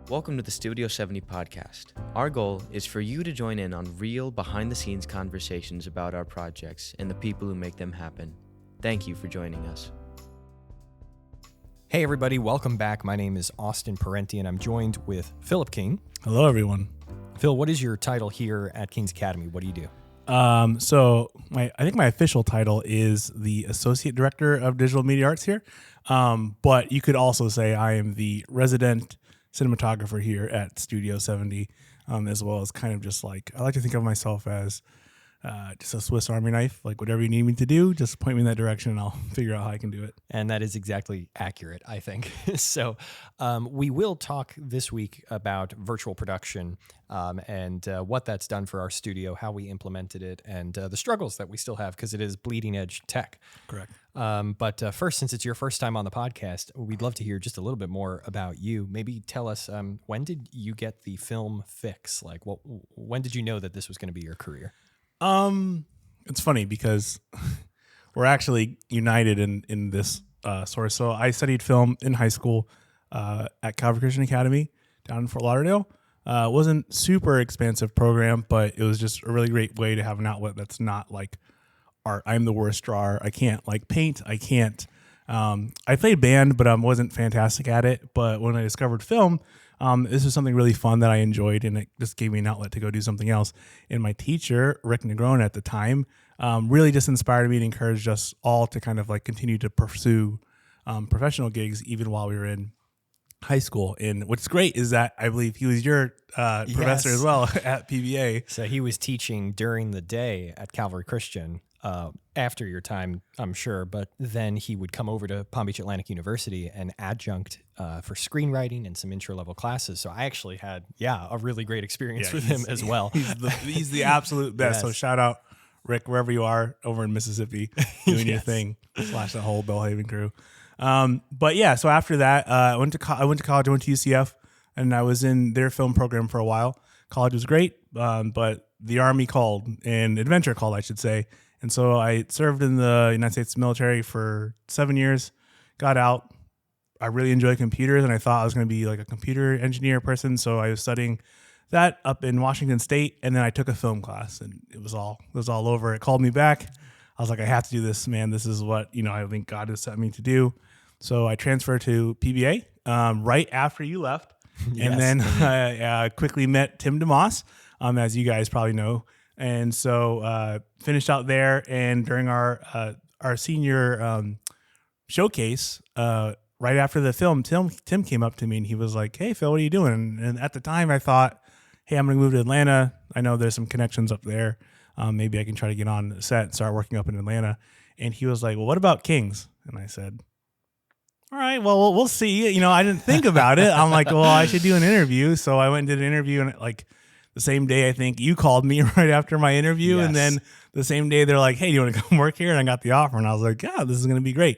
Welcome to the Studio 70 podcast. Our goal is for you to join in on real behind-the-scenes conversations about our projects and the people who make them happen. Thank you for joining us. Hey everybody, welcome back. My name is Austin Parenti and I'm joined with Philip King. Hello, everyone. Phil, what is your title here at King's Academy? What do you do? I think my official title is the Associate Director of Digital Media Arts here. But you could also say I am the resident cinematographer here at Studio 70, as well as kind of just like, I like to think of myself as just a Swiss Army knife. Like whatever you need me to do, just point me in that direction and I'll figure out how I can do it. And that is exactly accurate, I think. So we will talk this week about virtual production and what that's done for our studio, how we implemented it, and the struggles that we still have because it is bleeding edge tech. Correct. But first, since it's your first time on the podcast, we'd love to hear just a little bit more about you. Maybe tell us, when did you get the film fix? Like, when did you know that this was going to be your career? It's funny because we're actually united in this source. So I studied film in high school at Calvary Christian Academy down in Fort Lauderdale. It wasn't super expansive program, but it was just a really great way to have an outlet that's not like art. I'm the worst drawer. I can't like paint. I can't. I played band, but wasn't fantastic at it. But when I discovered film, this was something really fun that I enjoyed, and it just gave me an outlet to go do something else. And my teacher, Rick Negron at the time, really just inspired me and encouraged us all to kind of like continue to pursue professional gigs even while we were in high school. And what's great is that I believe he was your professor as well at PBA. So he was teaching during the day at Calvary Christian after your time, I'm sure, but then he would come over to Palm Beach Atlantic University and adjunct for screenwriting and some intro level classes. So I actually had, a really great experience with him as well. He's the absolute best. Yes. So shout out Rick, wherever you are over in Mississippi doing your thing, / the whole Belhaven crew. But yeah, so after that, I went to college, I went to UCF and I was in their film program for a while. College was great, but the Army called, and adventure called, I should say. And so I served in the United States military for 7 years, got out. I really enjoyed computers, and I thought I was going to be like a computer engineer person. So I was studying that up in Washington State, and then I took a film class, and it was all over. It called me back. I was like, I have to do this, man. This is what I think God has set me to do. So I transferred to PBA right after you left, and then I quickly met Tim DeMoss, as you guys probably know. And so finished out there, and during our senior showcase, right after the film, Tim came up to me and he was like, "Hey Phil, what are you doing?" And at the time I thought, "Hey, I'm going to move to Atlanta. I know there's some connections up there. Maybe I can try to get on the set and start working up in Atlanta." And he was like, "Well, what about Kings?" And I said, "All right, well, we'll see." I didn't think about it. I'm like, "Well, I should do an interview." So I went and did an interview, and the same day, I think you called me right after my interview. Yes. And then the same day they're like, "Hey, do you want to come work here?" And I got the offer, and I was like, "Yeah, this is going to be great."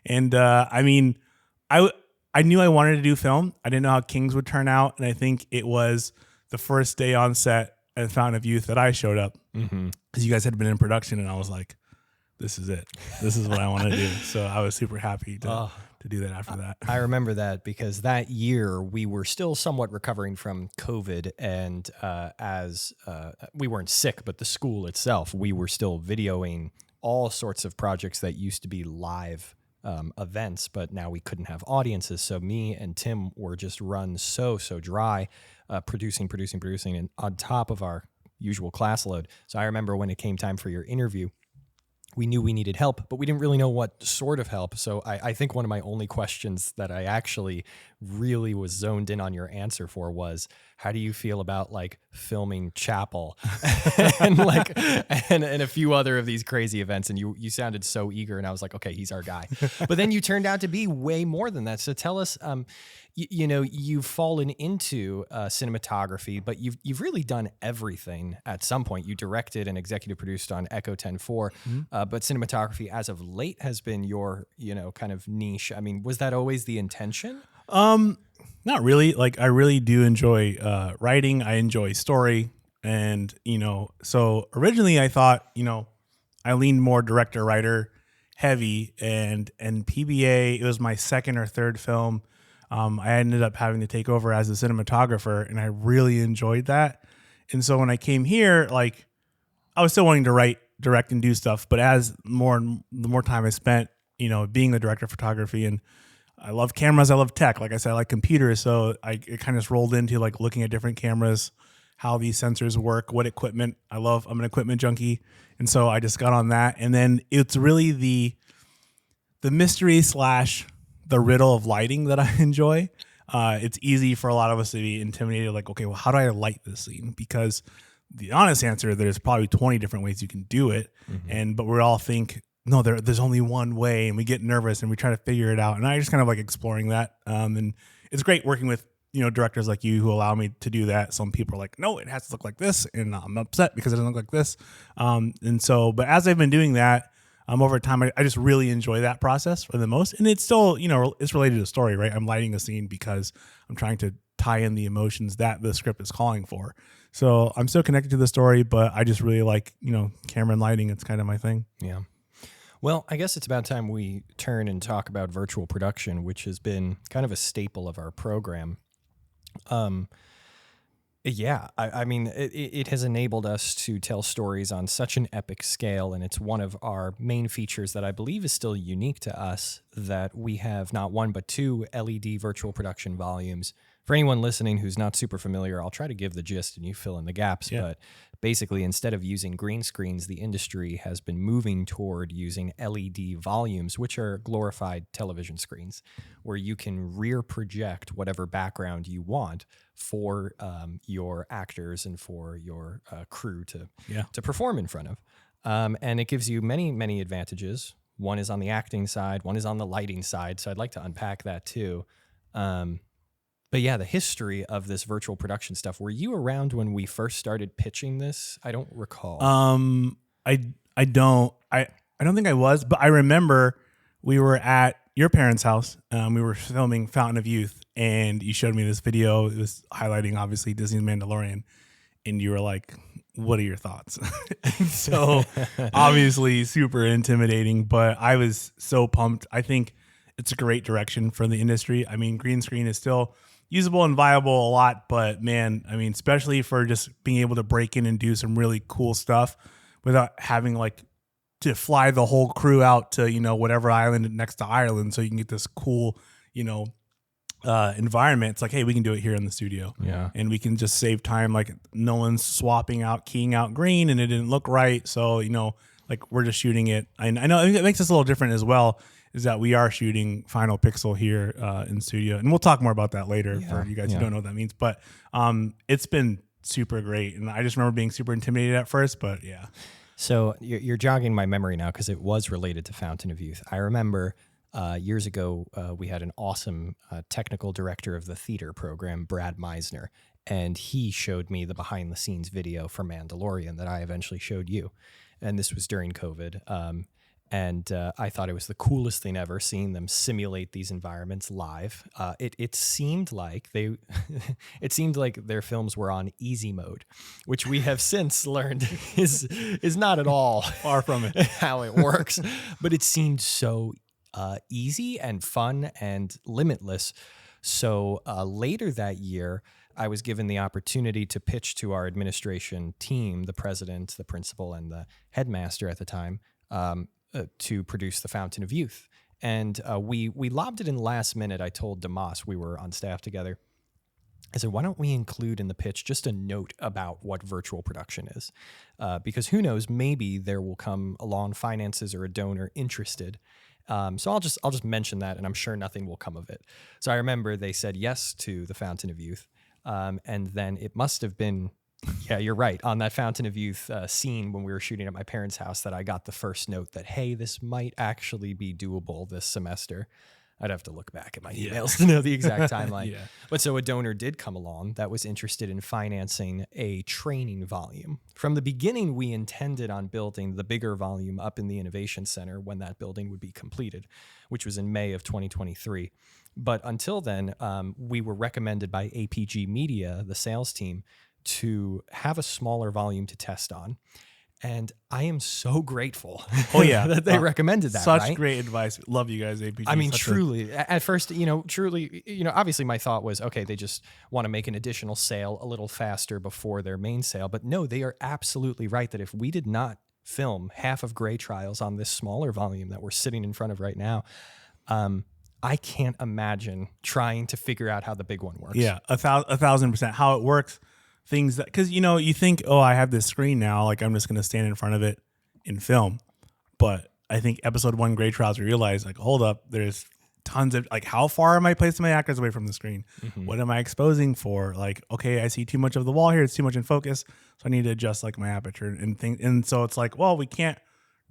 And I knew I wanted to do film. I didn't know how Kings would turn out. And I think it was the first day on set at Fountain of Youth that I showed up because you guys had been in production, and I was like, this is it. This is what I want to do. So I was super happy to do that after that. I remember that because that year we were still somewhat recovering from COVID, and as we weren't sick, but the school itself, we were still videoing all sorts of projects that used to be live events, but now we couldn't have audiences. So me and Tim were just run so dry, producing, and on top of our usual class load. So I remember when it came time for your interview, we knew we needed help, but we didn't really know what sort of help. So I think one of my only questions that I actually really was zoned in on your answer for was, how do you feel about like filming Chapel and a few other of these crazy events? And you sounded so eager, and I was like, okay, he's our guy. But then you turned out to be way more than that. So tell us, you've fallen into cinematography, but you've really done everything at some point. You directed and executive produced on Echo 10-4, but cinematography as of late has been your, kind of niche. I mean, was that always the intention? Not really. Like, I really do enjoy writing. I enjoy story. And, so originally I thought, I leaned more director, writer heavy, and PBA, it was my second or third film. I ended up having to take over as a cinematographer, and I really enjoyed that. And so when I came here, like I was still wanting to write, direct, and do stuff, but as the more time I spent, being the director of photography, and I love cameras, I love tech. Like I said, I like computers, so it kind of just rolled into like looking at different cameras, how these sensors work, what equipment I love. I'm an equipment junkie, and so I just got on that. And then it's really the mystery / the riddle of lighting that I enjoy. It's easy for a lot of us to be intimidated, like, okay, well, how do I light this scene? Because the honest answer, there's probably 20 different ways you can do it, but we all think, no, there's only one way, and we get nervous and we try to figure it out. And I just kind of like exploring that, and it's great working with directors like you who allow me to do that. Some people are like, no, it has to look like this, and I'm upset because it doesn't look like this. And so, but as I've been doing that, over time, I just really enjoy that process for the most. And it's still, it's related to the story, right? I'm lighting a scene because I'm trying to tie in the emotions that the script is calling for. So I'm still connected to the story, but I just really like, camera and lighting. It's kind of my thing. Yeah. Well, I guess it's about time we turn and talk about virtual production, which has been kind of a staple of our program. Yeah, I mean, it has enabled us to tell stories on such an epic scale, and it's one of our main features that I believe is still unique to us, that we have not one but two LED virtual production volumes. For anyone listening who's not super familiar, I'll try to give the gist and you fill in the gaps, but basically, instead of using green screens, the industry has been moving toward using LED volumes, which are glorified television screens, where you can rear project whatever background you want for your actors and for your crew to perform in front of. And it gives you many, many advantages. One is on the acting side, one is on the lighting side. So I'd like to unpack that too. But yeah, the history of this virtual production stuff. Were you around when we first started pitching this? I don't recall. I don't think I was, but I remember we were at your parents' house. We were filming Fountain of Youth, and you showed me this video. It was highlighting obviously Disney's Mandalorian, and you were like, "What are your thoughts?" So obviously super intimidating, but I was so pumped. I think it's a great direction for the industry. I mean, green screen is still usable and viable a lot, but man, I mean, especially for just being able to break in and do some really cool stuff without having like to fly the whole crew out to, whatever island next to Ireland so you can get this cool, environment. It's like, hey, we can do it here in the studio. Yeah. And we can just save time. Like no one's keying out green and it didn't look right. So, like we're just shooting it. I know it makes us a little different as well, is that we are shooting Final Pixel here in studio. And we'll talk more about that later for you guys who don't know what that means. But it's been super great. And I just remember being super intimidated at first, but yeah. So you're jogging my memory now because it was related to Fountain of Youth. I remember years ago we had an awesome technical director of the theater program, Brad Meisner, and he showed me the behind-the-scenes video for Mandalorian that I eventually showed you. And this was during COVID. And I thought it was the coolest thing ever, seeing them simulate these environments live. It seemed like it seemed like their films were on easy mode, which we have since learned is not at all Far from it how it works. But it seemed so easy and fun and limitless. So later that year, I was given the opportunity to pitch to our administration team, the president, the principal, and the headmaster at the time, to produce the Fountain of Youth. And we lobbed it in last minute. I told DeMoss, we were on staff together, I said, why don't we include in the pitch just a note about what virtual production is? Because who knows, maybe there will come along finances or a donor interested. So I'll just mention that, and I'm sure nothing will come of it. So I remember they said yes to the Fountain of Youth. And then it must have been, yeah, you're right, on that Fountain of Youth scene when we were shooting at my parents' house that I got the first note that, hey, this might actually be doable this semester. I'd have to look back at my emails to know the exact timeline. But so a donor did come along that was interested in financing a training volume. From the beginning, we intended on building the bigger volume up in the Innovation Center when that building would be completed, which was in May of 2023. But until then, we were recommended by APG Media, the sales team, to have a smaller volume to test on. And I am so grateful Oh yeah, that they recommended that. Such right? great advice. Love you guys, APG. I mean, truly, at first, obviously my thought was, okay, they just want to make an additional sale a little faster before their main sale. But no, they are absolutely right that if we did not film half of Gray Trials on this smaller volume that we're sitting in front of right now, I can't imagine trying to figure out how the big one works. Yeah, 1,000%. How it works, things that, because you think, oh, I have this screen now, like I'm just going to stand in front of it and film. But I think episode 1, Gray Trials, we realized, like, hold up, there's tons of, like, how far am I placing my actors away from the screen? Mm-hmm. What am I exposing for? Like, okay, I see too much of the wall here. It's too much in focus. So I need to adjust, like, my aperture and things. And so it's like, well, we can't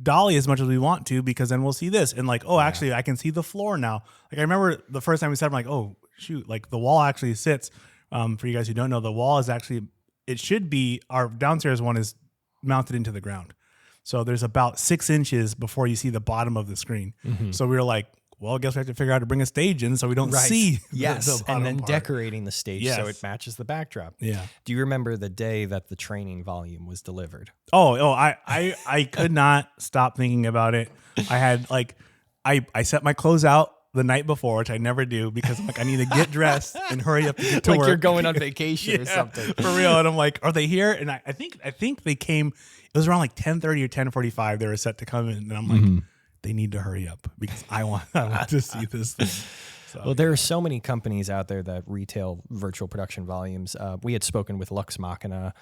dolly as much as we want to, because then we'll see this. And like, oh, actually, I can see the floor now. Like, I remember the first time we said, I'm like, oh, shoot, like, the wall actually sits. For you guys who don't know, the wall is actually, it should be, our downstairs one is mounted into the ground. So there's about 6 inches before you see the bottom of the screen. Mm-hmm. So we were like, well, I guess we have to figure out how to bring a stage in so we don't see the bottom and then part. Decorating the stage so it matches the backdrop. Yeah. Do you remember the day that the training volume was delivered? I could not stop thinking about it. I had like, I set my clothes out the night before, which I never do, because I'm like, I need to get dressed and hurry up to get to like work. You're going on vacation or something. For real. And I'm like, are they here? And I think they came, it was around like 10:30 or 10:45. They were set to come in. And I'm like, they need to hurry up because I want to see this thing. So, well, there are so many companies out there that retail virtual production volumes. We had spoken with Lux Machina,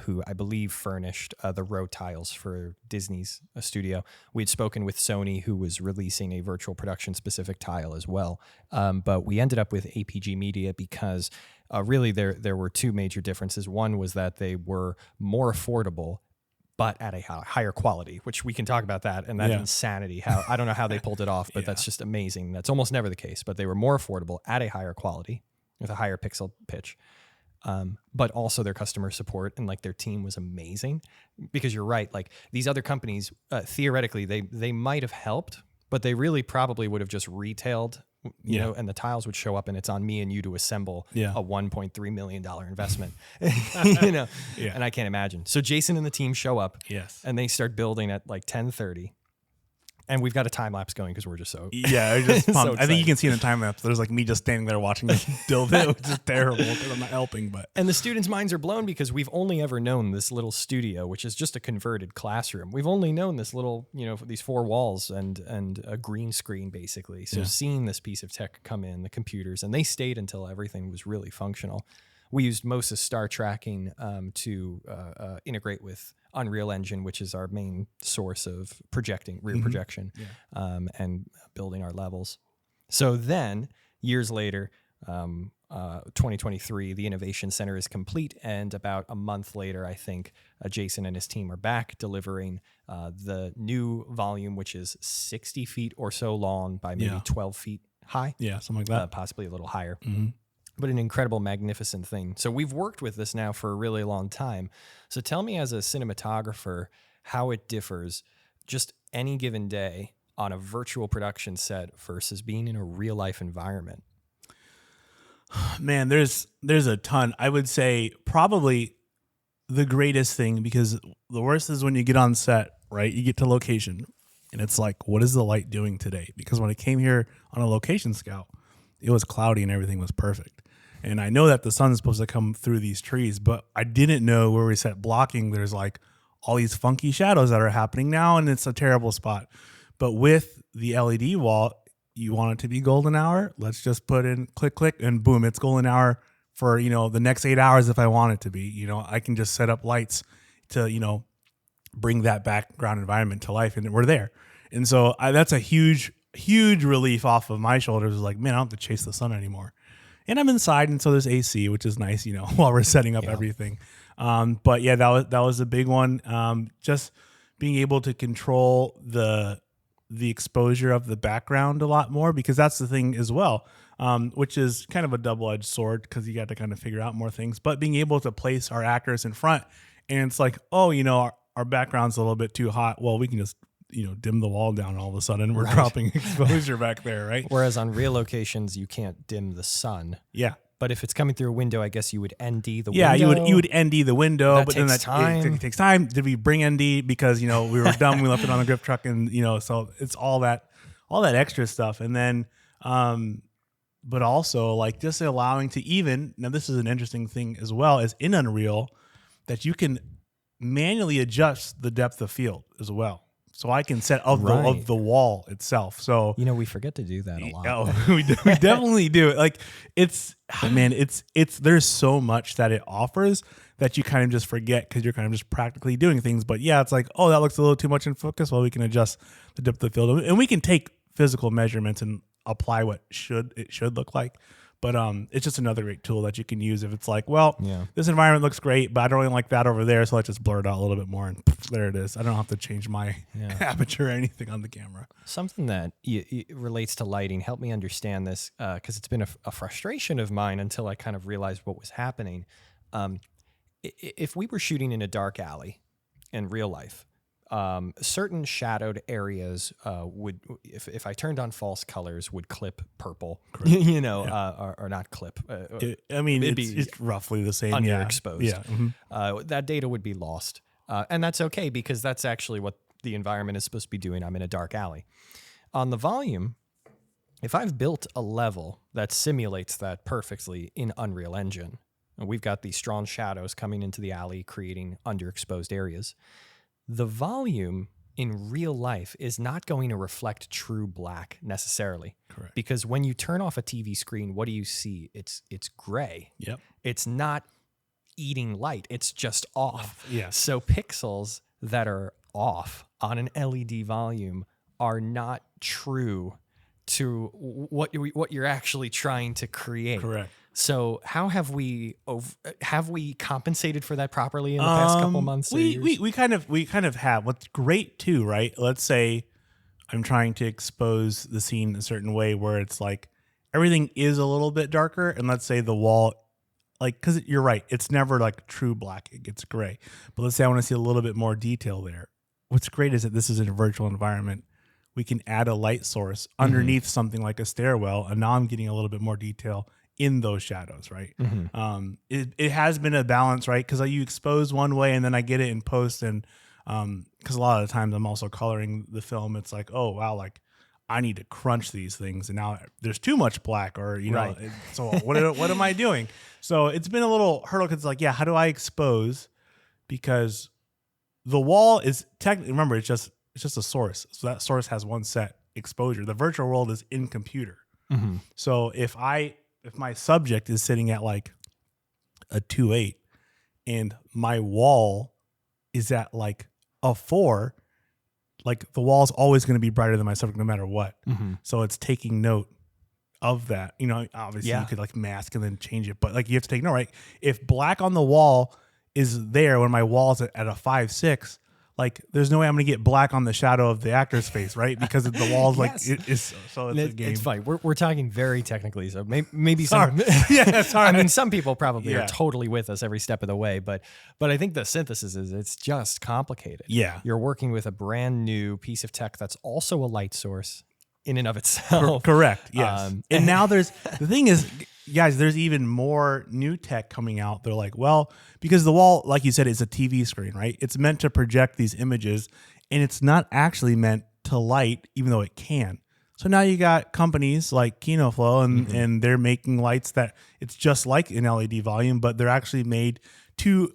who I believe furnished the row tiles for Disney's studio. We had spoken with Sony, who was releasing a virtual production specific tile as well. But we ended up with APG Media because really there were two major differences. One was that they were more affordable, but at a higher quality, which we can talk about that and that insanity. How I don't know how they pulled it off, but that's just amazing. That's almost never the case, but they were more affordable at a higher quality with a higher pixel pitch. But also their customer support and like their team was amazing, because you're right. Like these other companies, theoretically, they might have helped, but they really probably would have just retailed, you know, and the tiles would show up and it's on me and you to assemble a $1.3 million investment, and I can't imagine. So Jason and the team show up and they start building at like 10:30. And we've got a time lapse going because we're just so just pumped. I think you can see in the time lapse. There's like me just standing there watching them build it, which is terrible because I'm not helping. But the students' minds are blown because we've only ever known this little studio, which is just a converted classroom. We've only known this little, these 4 walls and a green screen basically. So seeing this piece of tech come in, the computers, and they stayed until everything was really functional. We used Moses star tracking to integrate with Unreal Engine, which is our main source of projecting, rear projection, and building our levels. So then, years later, 2023, the Innovation Center is complete, and about a month later, I think, Jason and his team are back delivering the new volume, which is 60 feet or so long by maybe 12 feet high. Yeah, something like that. Possibly a little higher. Mm-hmm. But an incredible, magnificent thing. So we've worked with this now for a really long time. So tell me, as a cinematographer, how it differs just any given day on a virtual production set versus being in a real life environment. Man, there's a ton. I would say probably the greatest thing, because the worst is when you get on set, right? You get to location and it's like, what is the light doing today? Because when I came here on a location scout, it was cloudy and everything was perfect. And I know that the sun's supposed to come through these trees, but I didn't know where we set blocking, there's like all these funky shadows that are happening now, and it's a terrible spot. But with the LED wall, you want it to be golden hour. Let's just put in click, and boom, it's golden hour for, the next 8 hours if I want it to be. I can just set up lights to, bring that background environment to life, and we're there. And so that's a huge relief off of my shoulders. Like, man, I don't have to chase the sun anymore. And I'm inside, and so there's AC, which is nice, while we're setting up everything. But yeah, that was a big one. Just being able to control the exposure of the background a lot more, because that's the thing as well, which is kind of a double-edged sword, because you got to kind of figure out more things. But being able to place our actors in front, and it's like, oh, our background's a little bit too hot. Well, we can just dim the wall down, and all of a sudden we're dropping exposure back there, right? Whereas on real locations, you can't dim the sun. Yeah. But if it's coming through a window, I guess you would ND the window. Yeah, you would ND the window, That but then takes time. It takes time. Did we bring ND because we were dumb? We left it on the grip truck, and so it's all that extra stuff, and then but also like just allowing to even now. This is an interesting thing as well as in Unreal that you can manually adjust the depth of field as well. So I can set of the wall itself. So we forget to do that a lot. Oh, we definitely do. Like it's there's so much that it offers that you kind of just forget because you're kind of just practically doing things. But yeah, it's like, oh, that looks a little too much in focus. Well, we can adjust the depth of field, and we can take physical measurements and apply what it should look like. But it's just another great tool that you can use if it's like, well, this environment looks great, but I don't really like that over there, so let's just blur it out a little bit more, and there it is. I don't have to change my aperture or anything on the camera. Something that relates to lighting, help me understand this, because it's been a frustration of mine until I kind of realized what was happening. If we were shooting in a dark alley in real life, certain shadowed areas would, if I turned on false colors, would clip purple, or not clip. It's roughly the same. Underexposed. Yeah. Mm-hmm. That data would be lost. And that's okay because that's actually what the environment is supposed to be doing. I'm in a dark alley. On the volume, if I've built a level that simulates that perfectly in Unreal Engine, and we've got these strong shadows coming into the alley, creating underexposed areas, the volume in real life is not going to reflect true black necessarily. Correct. Because when you turn off a TV screen, what do you see? It's gray. Yep. It's not eating light. It's just off. Yeah. So pixels that are off on an LED volume are not true to what you're actually trying to create. Correct. So how have we compensated for that properly in the past couple months? We kind of have. What's great too, right? Let's say I'm trying to expose the scene a certain way where it's like everything is a little bit darker, and let's say the wall, like, because you're right, it's never like true black; it gets gray. But let's say I want to see a little bit more detail there. What's great is that this is in a virtual environment. We can add a light source underneath something like a stairwell, and now I'm getting a little bit more detail in those shadows, right? Mm-hmm. It has been a balance, right? Because you expose one way and then I get it in post, and because a lot of the times I'm also coloring the film, it's like, oh wow, like I need to crunch these things, and now there's too much black, or right. So what am I doing? So it's been a little hurdle because it's like, yeah, how do I expose? Because the wall is technically, remember, it's just a source, so that source has one set exposure. The virtual world is in computer, so if my subject is sitting at like a 2.8 and my wall is at like a 4, like the wall is always going to be brighter than my subject no matter what. So it's taking note of that. Obviously you could like mask and then change it, but like you have to take note, right? If black on the wall is there when my wall's at a 5.6, like there's no way I'm going to get black on the shadow of the actor's face, right? Because the wall's like it's a game. It's fine. We're talking very technically, so maybe sorry. Sorry. I mean, some people probably are totally with us every step of the way, but I think the synthesis is it's just complicated. Yeah, you're working with a brand new piece of tech that's also a light source in and of itself. Correct. Yes. And now the thing is, guys, there's even more new tech coming out. They're like, well, because the wall, like you said, is a TV screen, right? It's meant to project these images, and it's not actually meant to light, even though it can. So now you got companies like KinoFlow, and they're making lights that it's just like an LED volume, but they're actually made to,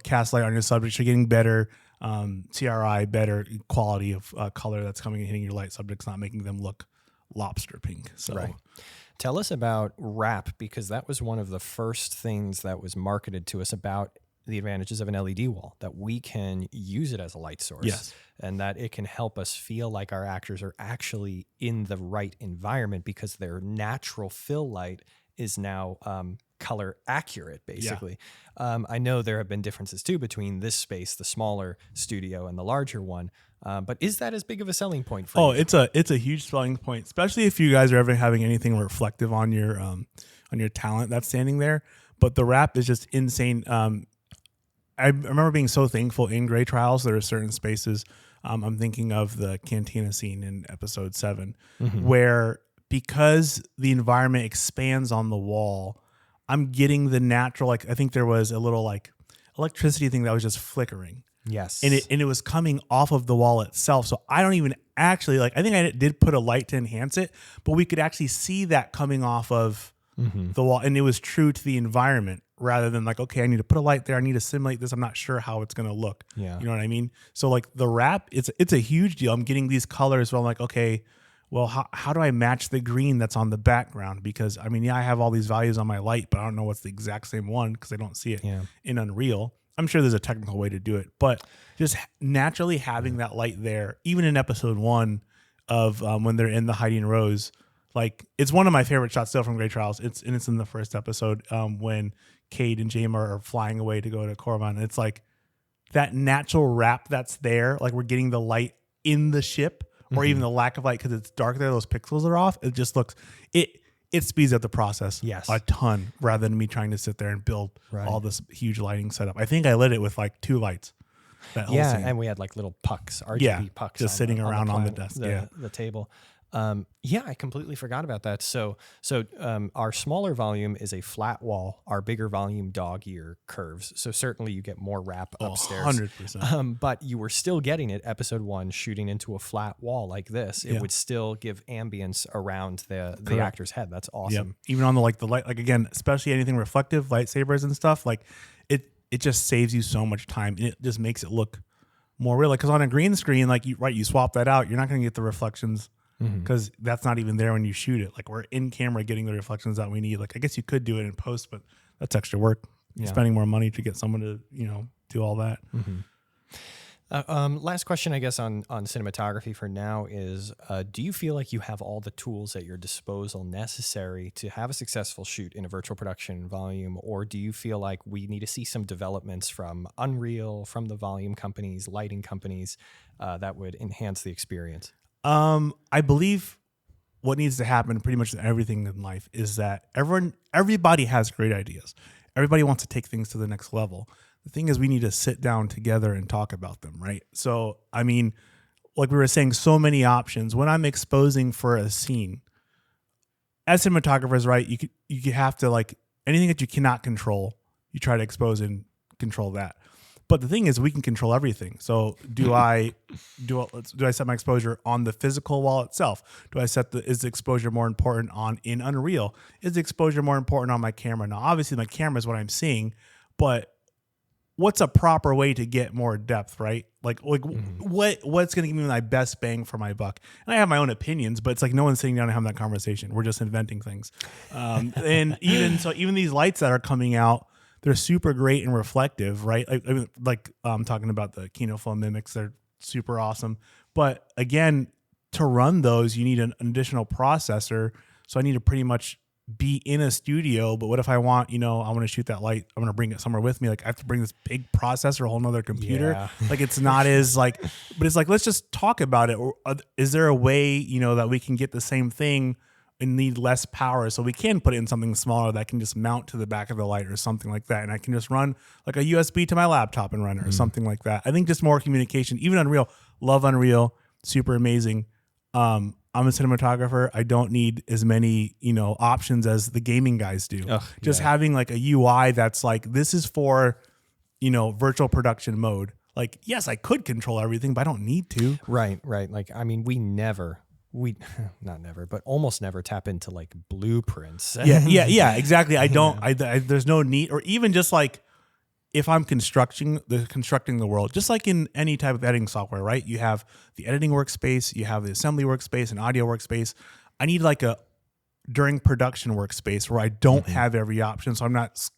cast light on your subjects. You're getting better CRI, better quality of color that's coming and hitting your light subjects, not making them look lobster pink. So. Right. Tell us about wrap, because that was one of the first things that was marketed to us about the advantages of an LED wall, that we can use it as a light source, and that it can help us feel like our actors are actually in the right environment because their natural fill light is now color accurate, basically. I know there have been differences too between this space, the smaller studio, and the larger one. But is that as big of a selling point for you? It's a huge selling point, especially if you guys are ever having anything reflective on your talent that's standing there. But the wrap is just insane. I remember being so thankful in Gray Trials. There are certain spaces. I'm thinking of the cantina scene in episode 7, where because the environment expands on the wall, I'm getting the natural, like, I think there was a little like electricity thing that was just flickering. Yes. And it was coming off of the wall itself. So I don't even actually, like, I think I did put a light to enhance it, but we could actually see that coming off of the wall. And it was true to the environment rather than like, okay, I need to put a light there. I need to simulate this. I'm not sure how it's going to look. Yeah. You know what I mean? So like the wrap, it's a huge deal. I'm getting these colors where I'm like, okay, well, how do I match the green that's on the background? Because I mean, yeah, I have all these values on my light, but I don't know what's the exact same one because I don't see it in Unreal. I'm sure there's a technical way to do it, but just naturally having that light there, even in episode 1 of when they're in the hiding rows, like it's one of my favorite shots still from Grey Trials. It's in the first episode when Cade and Jaima are flying away to go to Korriban. And it's like that natural wrap that's there. Like we're getting the light in the ship, or even the lack of light because it's dark there. Those pixels are off. It just looks it speeds up the process a ton rather than me trying to sit there and build all this huge lighting setup. I think I lit it with like 2 lights. That whole scene. And we had like little pucks, RGB pucks, just sitting around on the desk, the table. I completely forgot about that. So our smaller volume is a flat wall. Our bigger volume dog ear curves. So certainly you get more wrap upstairs. 100%. But you were still getting it. Episode 1 shooting into a flat wall like this. It would still give ambience around the actor's head. That's awesome. Yep. Even on the light, like again, especially anything reflective, lightsabers and stuff. Like it just saves you so much time, and it just makes it look more real. Like because on a green screen, like you swap that out, you're not going to get the reflections. Because that's not even there when you shoot it. Like we're in camera getting the reflections that we need. Like I guess you could do it in post, but that's extra work. You're spending more money to get someone to do all that. Last question, I guess, on cinematography for now is: do you feel like you have all the tools at your disposal necessary to have a successful shoot in a virtual production volume, or do you feel like we need to see some developments from Unreal, from the volume companies, lighting companies, that would enhance the experience? I believe what needs to happen pretty much in everything in life is that everybody has great ideas. Everybody wants to take things to the next level. The thing is we need to sit down together and talk about them, right? So, I mean, like we were saying, so many options. When I'm exposing for a scene, as cinematographers, right, you have to, like, anything that you cannot control, you try to expose and control that. But the thing is, we can control everything. So do I set my exposure on the physical wall itself? Is the exposure more important in Unreal? Is the exposure more important on my camera? Now, obviously, my camera is what I'm seeing, but what's a proper way to get more depth, right? Like what's going to give me my best bang for my buck? And I have my own opinions, but it's like no one's sitting down and having that conversation. We're just inventing things. And even these lights that are coming out, they're super great and reflective, right? Like I'm talking about the Kinofilm Mimics. They're super awesome. But again, to run those, you need an additional processor. So I need to pretty much be in a studio. But what if I want to shoot that light? I'm going to bring it somewhere with me. Like I have to bring this big processor, a whole nother computer. Yeah. Like it's not as but it's like, let's just talk about it. Or is there a way, that we can get the same thing and need less power, so we can put it in something smaller that can just mount to the back of the light or something like that, and I can just run like a USB to my laptop and run it or something like that. I think just more communication. Even Unreal, love Unreal, super amazing. I'm a cinematographer. I don't need as many options as the gaming guys do. Having like a UI that's like, this is for virtual production mode. Like, yes, I could control everything, but I don't need to. Right. Like, I mean, we not never, but almost never tap into like blueprints. Yeah, exactly. I don't, there's no need, or even just like if I'm constructing the world, just like in any type of editing software, right? You have the editing workspace, you have the assembly workspace and audio workspace. I need like a during production workspace where I don't have every option. So I'm not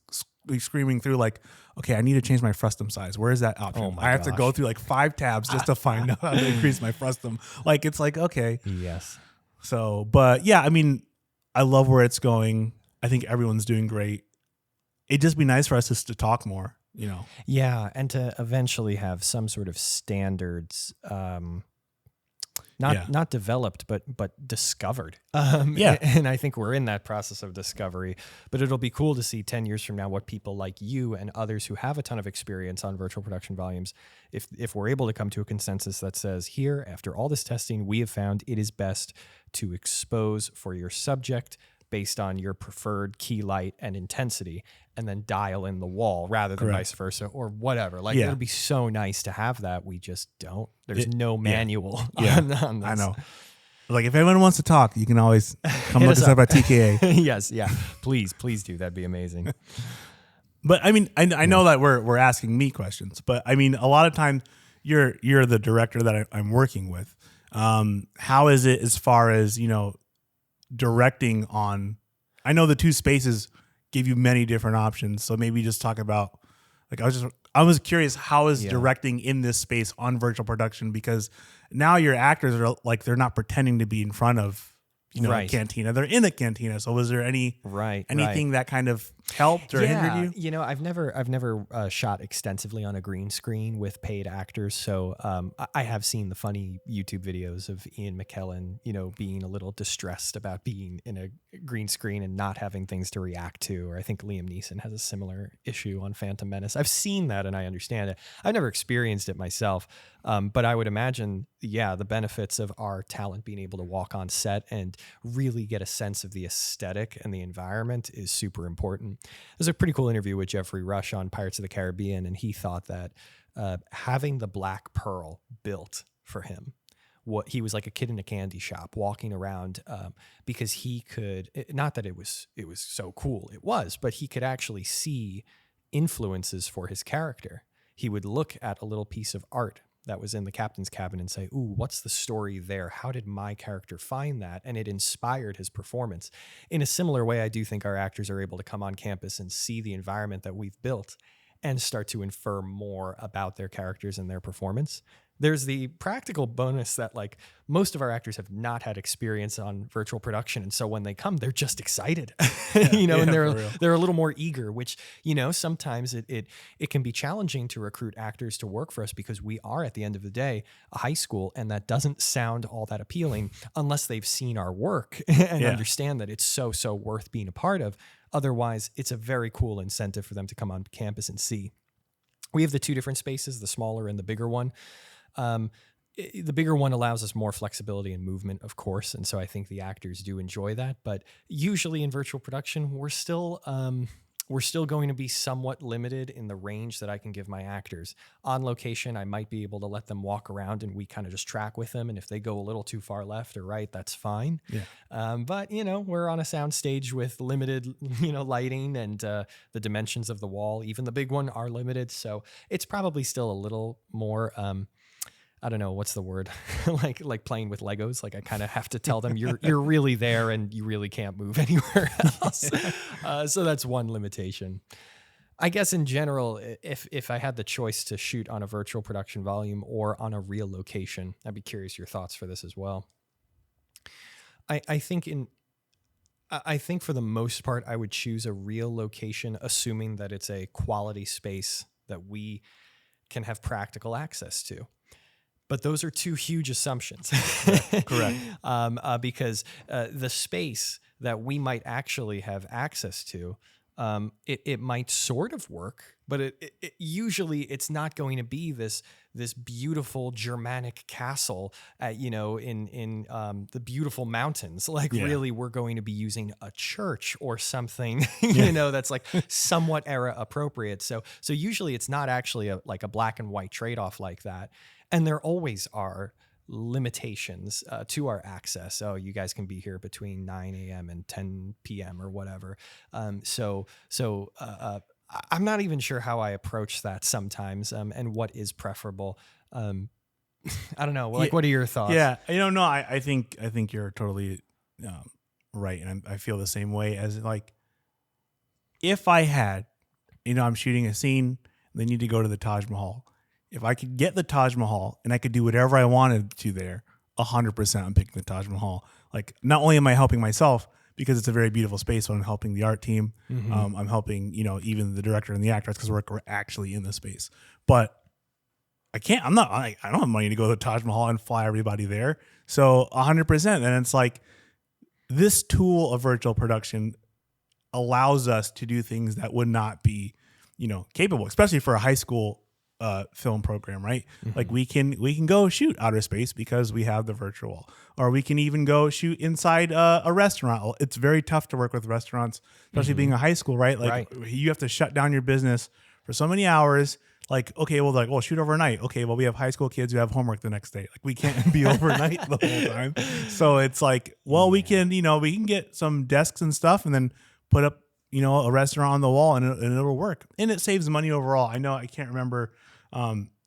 screaming through like, okay, I need to change my frustum size. Where is that option? I have to go through like 5 tabs just to find out how to increase my frustum. Like, it's like, okay. Yes. So, but yeah, I mean, I love where it's going. I think everyone's doing great. It'd just be nice for us just to talk more, Yeah. And to eventually have some sort of standards, not developed, but discovered. And I think we're in that process of discovery. But it'll be cool to see 10 years from now what people like you and others who have a ton of experience on virtual production volumes, if we're able to come to a consensus that says, here, after all this testing, we have found it is best to expose for your subject based on your preferred key light and intensity, and then dial in the wall rather than vice versa or whatever. Like it would be so nice to have that. We just don't. There's no manual on this. I know. Like if anyone wants to talk, you can always come look us up at TKA. Yes, yeah. Please do. That'd be amazing. But I mean, I know that we're asking me questions, but I mean, a lot of times you're the director that I'm working with. How is it as far as, directing on? I know the two spaces give you many different options, so maybe just talk about, like, I was curious, how is directing in this space on virtual production, because now your actors are like, they're not pretending to be in front of a cantina. They're in a cantina. So was there anything that kind of helped or hindered you? I've never shot extensively on a green screen with paid actors. So I have seen the funny YouTube videos of Ian McKellen, being a little distressed about being in a green screen and not having things to react to. Or I think Liam Neeson has a similar issue on Phantom Menace. I've seen that and I understand it. I've never experienced it myself. But I would imagine, the benefits of our talent being able to walk on set and really get a sense of the aesthetic and the environment is super important. There's a pretty cool interview with Jeffrey Rush on Pirates of the Caribbean, and he thought that having the Black Pearl built for him, he was like a kid in a candy shop walking around because he could, not that it was so cool, it was, but he could actually see influences for his character. He would look at a little piece of art that was in the captain's cabin and say, ooh, what's the story there? How did my character find that? And it inspired his performance. In a similar way, I do think our actors are able to come on campus and see the environment that we've built and start to infer more about their characters and their performance. There's the practical bonus that like most of our actors have not had experience on virtual production. And so when they come, they're just excited, and they're a little more eager, which, sometimes it can be challenging to recruit actors to work for us because we are at the end of the day, a high school. And that doesn't sound all that appealing unless they've seen our work and understand that it's so worth being a part of. Otherwise, it's a very cool incentive for them to come on campus and see. We have the two different spaces, the smaller and the bigger one. The bigger one allows us more flexibility and movement, of course. And so I think the actors do enjoy that. But usually in virtual production, we're still going to be somewhat limited in the range that I can give my actors. On location, I might be able to let them walk around and we kind of just track with them. And if they go a little too far left or right, that's fine. Yeah. But, we're on a sound stage with limited, lighting and the dimensions of the wall. Even the big one are limited. So it's probably still a little more... I don't know, what's the word? like playing with Legos. Like I kind of have to tell them you're really there and you really can't move anywhere else. So that's one limitation. I guess in general, if I had the choice to shoot on a virtual production volume or on a real location, I'd be curious your thoughts for this as well. I think for the most part, I would choose a real location, assuming that it's a quality space that we can have practical access to. But those are two huge assumptions. Correct. Because the space that we might actually have access to, it might sort of work, but it usually it's not going to be this beautiful Germanic castle in the beautiful mountains. Really, we're going to be using a church or something, that's like somewhat era appropriate. So usually it's not actually a black and white trade-off like that. And there always are limitations to our access. Oh, you guys can be here between 9 a.m. and 10 p.m. or whatever. So I'm not even sure how I approach that sometimes and what is preferable. I don't know. What are your thoughts? Yeah, no, I think you're totally right. And I feel the same way as if I had, I'm shooting a scene, they need to go to the Taj Mahal. If I could get the Taj Mahal and I could do whatever I wanted to there, 100% I'm picking the Taj Mahal. Not only am I helping myself because it's a very beautiful space, but I'm helping the art team. Mm-hmm. I'm helping, even the director and the actors because we're actually in the space. But I don't have money to go to the Taj Mahal and fly everybody there. So 100%. And it's this tool of virtual production allows us to do things that would not be, capable, especially for a high school film program, right? Like we can go shoot outer space because we have the virtual, or we can even go shoot inside a restaurant. It's very tough to work with restaurants, especially being a high school, right? Like you have to shut down your business for so many hours. Like, okay, well, like, shoot overnight. Okay, well, we have high school kids who have homework the next day. Like, we can't be overnight the whole time. So it's like, well, we can get some desks and stuff, and then put up, a restaurant on the wall, and it'll work. And it saves money overall. I know I can't remember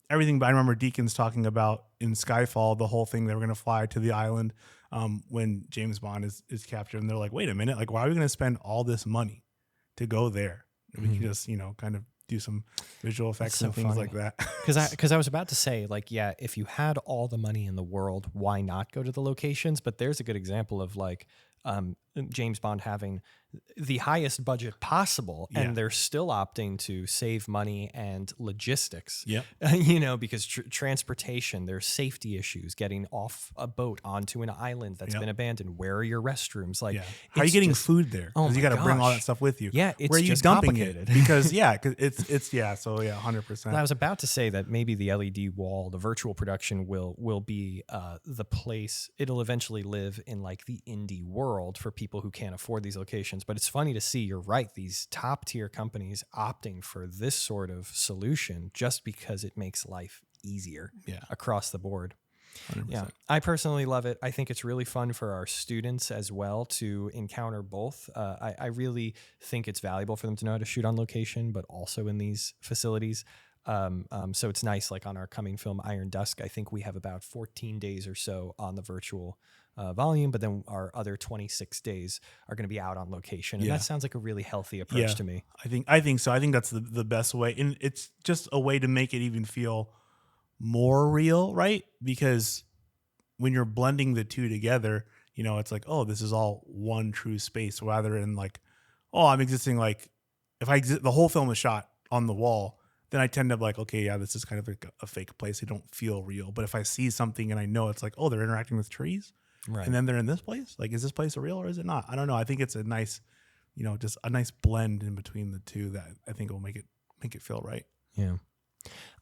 everything, but I remember Deacons talking about in Skyfall, the whole thing, they were going to fly to the island when James Bond is captured. And they're like, wait a minute, like, why are we going to spend all this money to go there? We can just, kind of do some visual effects and things like that. Because I was about to say, like, yeah, if you had all the money in the world, why not go to the locations? But there's a good example of like James Bond having the highest budget possible, and they're still opting to save money and logistics. Yeah, because transportation, there's safety issues getting off a boat onto an island that's been abandoned. Where are your restrooms? Like, how are you getting food there? Because you got to bring all that stuff with you. Yeah, it's where are you just dumping complicated. it? Because it's 100%. I was about to say that maybe the LED wall, the virtual production, will be the place. It'll eventually live in like the indie world for people who can't afford these locations. But it's funny to see, you're right, these top tier companies opting for this sort of solution just because it makes life easier across the board. 100%. Yeah, I personally love it. I think it's really fun for our students as well to encounter both. I really think it's valuable for them to know how to shoot on location, but also in these facilities. So it's nice, like on our coming film Iron Dusk, I think we have about 14 days or so on the virtual volume, but then our other 26 days are going to be out on location. And that sounds like a really healthy approach to me. I think so. I think that's the best way. And it's just a way to make it even feel more real, right? Because when you're blending the two together, it's like, oh, this is all one true space, rather than like, oh, I'm existing. Like if I exist, the whole film is shot on the wall, then I tend to be like, okay, yeah, this is kind of like a fake place. They don't feel real. But if I see something and I know it's like, oh, they're interacting with trees, right, and then they're in this place, like, is this place real or is it not? I don't know. I think it's a nice, just a nice blend in between the two that I think will make it feel right. Yeah.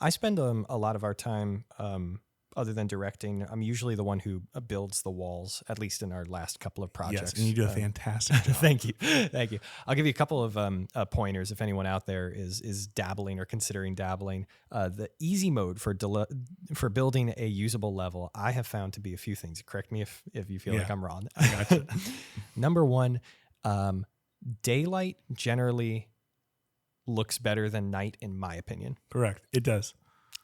I spend a lot of our time, other than directing, I'm usually the one who builds the walls, at least in our last couple of projects. Yes, and you do a fantastic job. Thank you. I'll give you a couple of pointers if anyone out there is dabbling or considering dabbling. The easy mode for building a usable level, I have found to be a few things. Correct me if you feel like I'm wrong. I got you. Number one, daylight generally looks better than night, in my opinion. Correct. It does.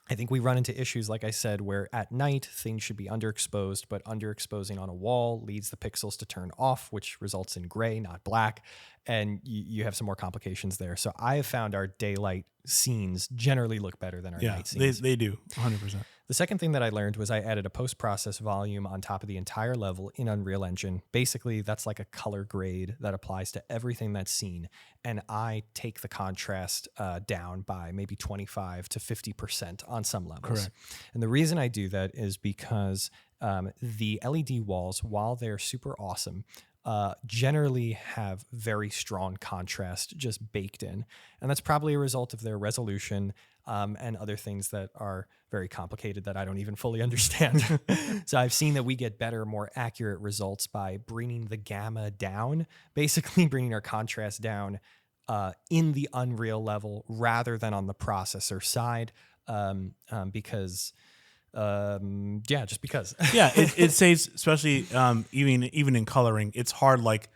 I think we run into issues, like I said, where at night things should be underexposed, but underexposing on a wall leads the pixels to turn off, which results in gray, not black. And you have some more complications there. So I have found our daylight scenes generally look better than our night scenes. They do, 100%. The second thing that I learned was I added a post-process volume on top of the entire level in Unreal Engine. Basically, that's like a color grade that applies to everything that's seen. And I take the contrast down by maybe 25 to 50% on some levels. Correct. And the reason I do that is because the LED walls, while they're super awesome, generally have very strong contrast just baked in. And that's probably a result of their resolution and other things that are very complicated that I don't even fully understand. So I've seen that we get better, more accurate results by bringing the gamma down, basically bringing our contrast down in the Unreal level rather than on the processor side, because... just because. Yeah, it saves, especially even in coloring. It's hard. Like,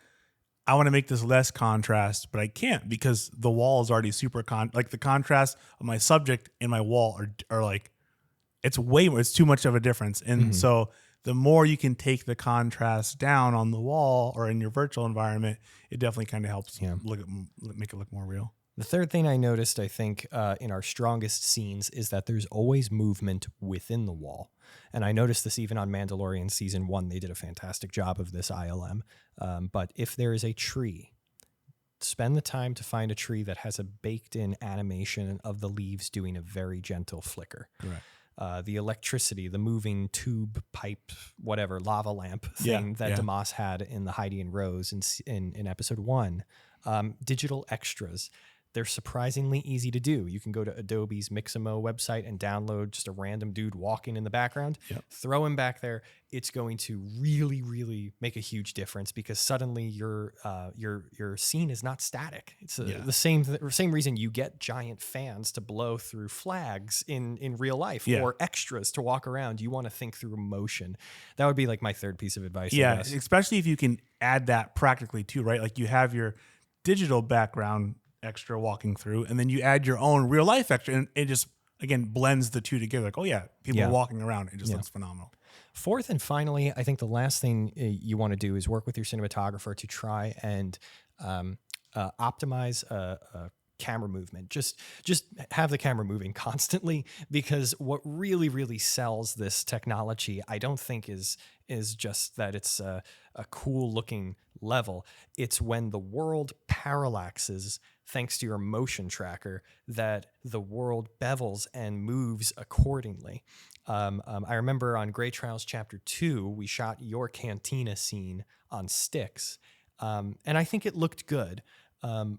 I want to make this less contrast, but I can't because the wall is already super like the contrast of my subject and my wall are like, it's way more. It's too much of a difference, and so the more you can take the contrast down on the wall or in your virtual environment, it definitely kind of helps make it look more real. The third thing I noticed, I think, in our strongest scenes is that there's always movement within the wall. And I noticed this even on Mandalorian Season 1. They did a fantastic job of this ILM. But if there is a tree, spend the time to find a tree that has a baked-in animation of the leaves doing a very gentle flicker. Correct. The electricity, the moving tube, pipe, whatever, lava lamp thing that DeMoss had in the Heidi and Rose in episode 1. Digital extras. they're surprisingly easy to do. You can go to Adobe's Mixamo website and download just a random dude walking in the background, throw him back there. It's going to really, really make a huge difference, because suddenly your scene is not static. It's the same reason you get giant fans to blow through flags in real life, or extras to walk around. You want to think through motion. That would be like my third piece of advice. Yeah, especially if you can add that practically too, right? Like you have your digital background extra walking through, and then you add your own real life extra, and it just, again, blends the two together. Like, oh yeah, people are walking around. It just looks phenomenal. Fourth and finally, I think the last thing you want to do is work with your cinematographer to try and optimize a camera movement. Just have the camera moving constantly, because what really, really sells this technology, I don't think is just that it's a cool looking level. It's when the world parallaxes thanks to your motion tracker, that the world bevels and moves accordingly. I remember on Gray Trials Chapter 2, we shot your cantina scene on sticks, and I think it looked good.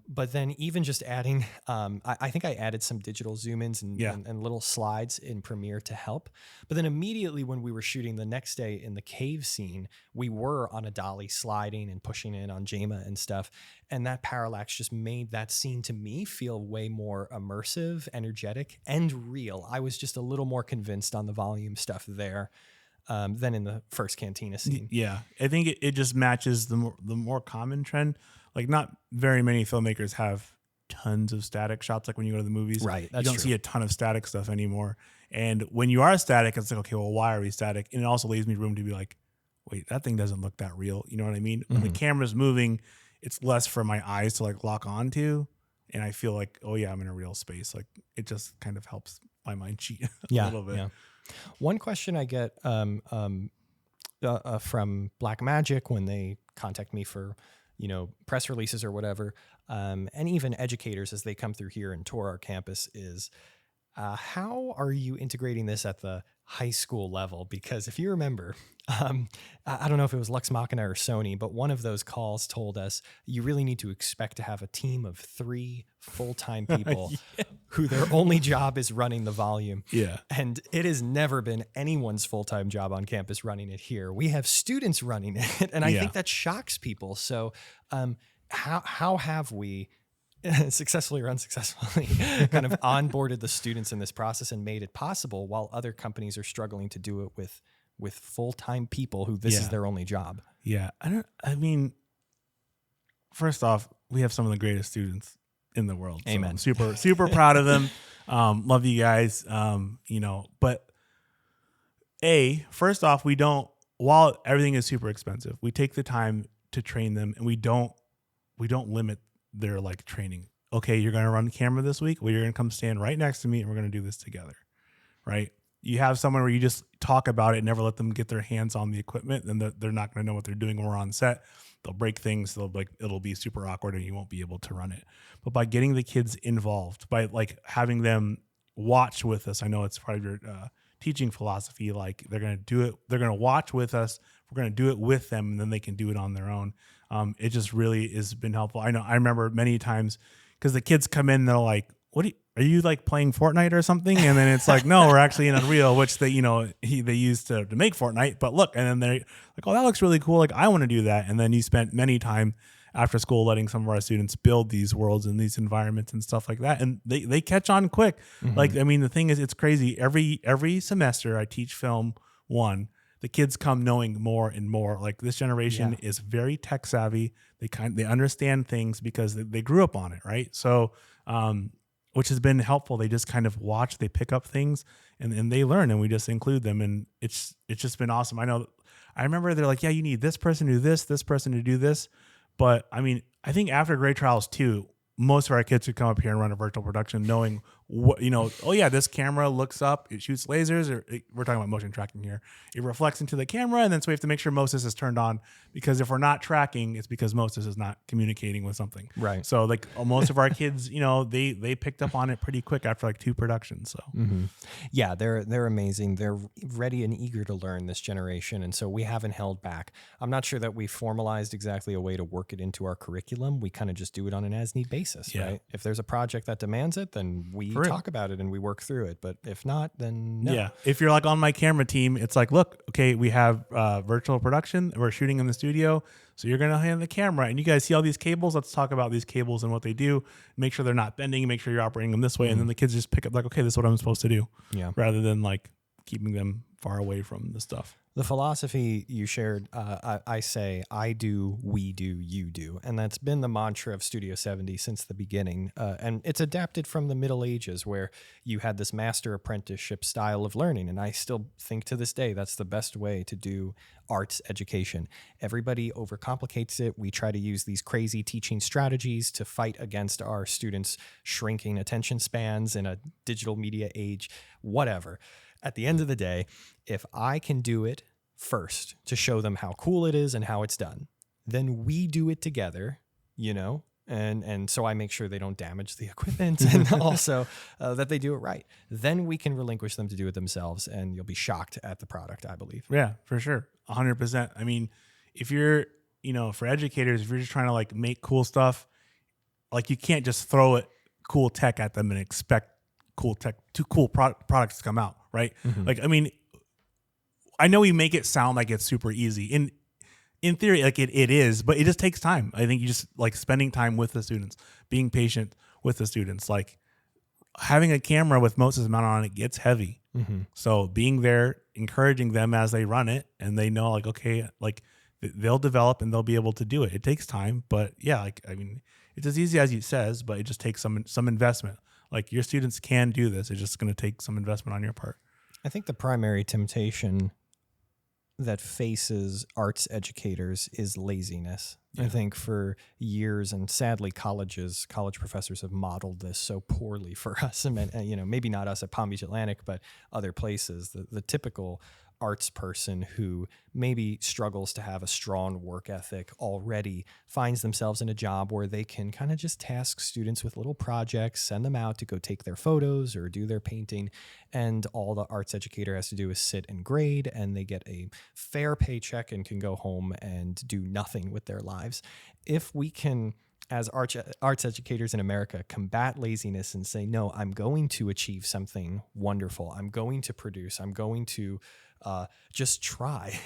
But then even just adding, I think I added some digital zoom-ins and little slides in Premiere to help. But then immediately when we were shooting the next day in the cave scene, we were on a dolly sliding and pushing in on Jama and stuff. And that parallax just made that scene, to me, feel way more immersive, energetic, and real. I was just a little more convinced on the volume stuff there than in the first cantina scene. Yeah, I think it just matches the more common trend. Like, not very many filmmakers have tons of static shots. Like when you go to the movies, right? You don't see a ton of static stuff anymore. And when you are static, it's like, okay, well, why are we static? And it also leaves me room to be like, wait, that thing doesn't look that real. You know what I mean? When the camera's moving, it's less for my eyes to like lock onto, and I feel like, oh yeah, I'm in a real space. Like, it just kind of helps my mind cheat a little bit. Yeah. One question I get from Blackmagic when they contact me for, press releases or whatever, and even educators as they come through here and tour our campus, is how are you integrating this at the high school level? Because if you remember, I don't know if it was Lux Machina or Sony, but one of those calls told us you really need to expect to have a team of 3 full-time people who their only job is running the volume. Yeah. And it has never been anyone's full-time job on campus running it here. We have students running it, and I think that shocks people. So how have we successfully or unsuccessfully kind of onboarded the students in this process and made it possible, while other companies are struggling to do it with full-time people who this is their only job? Yeah. I mean, first off, we have some of the greatest students in the world. Amen. So I'm super proud of them. Love you guys. But first off, while everything is super expensive, we take the time to train them, and we don't limit their like training. Okay, you're going to run the camera this week. Well, you're going to come stand right next to me, and we're going to do this together. Right? You have someone where you just talk about it, never let them get their hands on the equipment, and they're not going to know what they're doing when we're on set. They'll break things. It'll be super awkward, and you won't be able to run it. But by getting the kids involved, by like having them watch with us, I know it's part of your teaching philosophy. Like, they're going to do it. They're going to watch with us. We're going to do it with them, and then they can do it on their own. It just really has been helpful. I know I remember many times, because the kids come in, they're like, are you like playing Fortnite or something? And then it's like, no, we're actually in Unreal, which they use to make Fortnite. But look, and then they're like, oh, that looks really cool. Like, I want to do that. And then you spent many time after school letting some of our students build these worlds and these environments and stuff like that. And they catch on quick. Like, I mean, the thing is, it's crazy. Every semester I teach film 1, the kids come knowing more and more. Like, this generation is very tech savvy. They understand things because they grew up on it, right? So, which has been helpful. They just kind of watch, they pick up things, and they learn, and we just include them, and it's just been awesome. I remember they're like, yeah, you need this person to do this person to do this. But I mean, I think after Great Trials 2, most of our kids would come up here and run a virtual production knowing oh yeah, this camera looks up, it shoots lasers, we're talking about motion tracking here. It reflects into the camera, and then so we have to make sure Moses is turned on, because if we're not tracking, it's because Moses is not communicating with something. Right. So like most of our kids, they picked up on it pretty quick after like 2 productions. So yeah, they're amazing. They're ready and eager to learn, this generation, and so we haven't held back. I'm not sure that we formalized exactly a way to work it into our curriculum. We kind of just do it on an as-need basis, right? If there's a project that demands it, then we talk about it and we work through it. But if not, then no. Yeah. If you're like on my camera team, it's like, look, okay, we have virtual production. We're shooting in the studio. So you're going to hand the camera, and you guys see all these cables. Let's talk about these cables and what they do. Make sure they're not bending. Make sure you're operating them this way. And then the kids just pick up like, okay, this is what I'm supposed to do. Yeah. Rather than like keeping them far away from the stuff. The philosophy you shared, I say, I do, we do, you do. And that's been the mantra of Studio 70 since the beginning. And it's adapted from the Middle Ages, where you had this master apprenticeship style of learning. And I still think to this day that's the best way to do arts education. Everybody overcomplicates it. We try to use these crazy teaching strategies to fight against our students' shrinking attention spans in a digital media age, whatever. At the end of the day, if I can do it first to show them how cool it is and how it's done, then we do it together, and so I make sure they don't damage the equipment and also that they do it right. Then we can relinquish them to do it themselves, and you'll be shocked at the product, I believe. Yeah, for sure. 100%. I mean, if you're, for educators, if you're just trying to like make cool stuff, like you can't just throw it cool tech at them and expect products to come out, right? Like, I mean, I know we make it sound like it's super easy. In theory, like it is, but it just takes time. I think you just like spending time with the students, being patient with the students. Like having a camera with Moses mounted on it gets heavy. So being there, encouraging them as they run it, and they know like, okay, like they'll develop and they'll be able to do it. It takes time, but yeah, like, I mean, it's as easy as it says, but it just takes some investment. Like your students can do this. It's just going to take some investment on your part. I think the primary temptation that faces arts educators is laziness. Yeah. I think for years, and sadly college professors have modeled this so poorly for us. I mean, maybe not us at Palm Beach Atlantic, but other places. The typical arts person who maybe struggles to have a strong work ethic already finds themselves in a job where they can kind of just task students with little projects, send them out to go take their photos or do their painting, and all the arts educator has to do is sit and grade, and they get a fair paycheck and can go home and do nothing with their lives. If we can, as arts educators in America, combat laziness and say, no, I'm going to achieve something wonderful, I'm going to produce, I'm going to just try,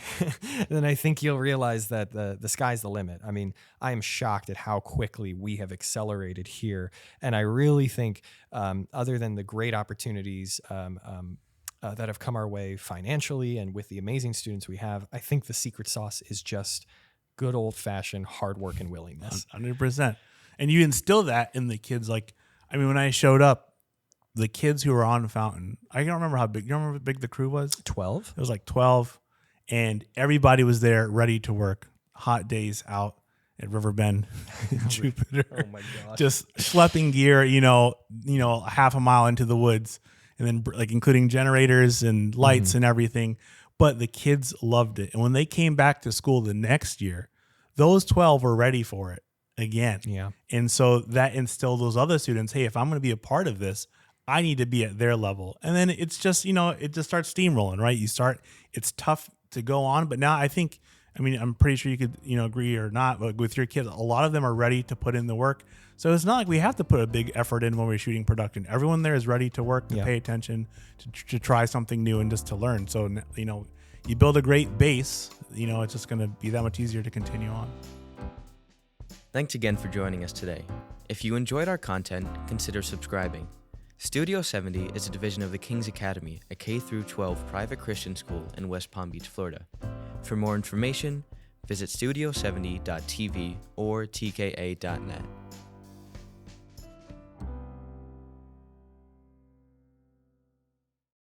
then I think you'll realize that the sky's the limit. I mean, I am shocked at how quickly we have accelerated here. And I really think, other than the great opportunities that have come our way financially and with the amazing students we have, I think the secret sauce is just good old-fashioned hard work and willingness. 100%. And you instill that in the kids. Like, I mean, when I showed up, the kids who were on Fountain, I don't remember how big. You remember how big the crew was? 12. It was like 12, and everybody was there ready to work. Hot days out at Riverbend, Jupiter. Oh my gosh! Just schlepping gear, half a mile into the woods, and then like including generators and lights and everything. But the kids loved it, and when they came back to school the next year, those 12 were ready for it again. Yeah, and so that instilled those other students, hey, if I'm going to be a part of this, I need to be at their level. And then it's just, it just starts steamrolling, right? It's tough to go on, but now I'm pretty sure you could, agree or not, but with your kids, a lot of them are ready to put in the work. So it's not like we have to put a big effort in when we're shooting production. Everyone there is ready to work, to pay attention, to try something new and just to learn. So, you build a great base, it's just going to be that much easier to continue on. Thanks again for joining us today. If you enjoyed our content, consider subscribing. Studio 70 is a division of the King's Academy, a K-12 private Christian school in West Palm Beach, Florida. For more information, visit studio70.tv or tka.net.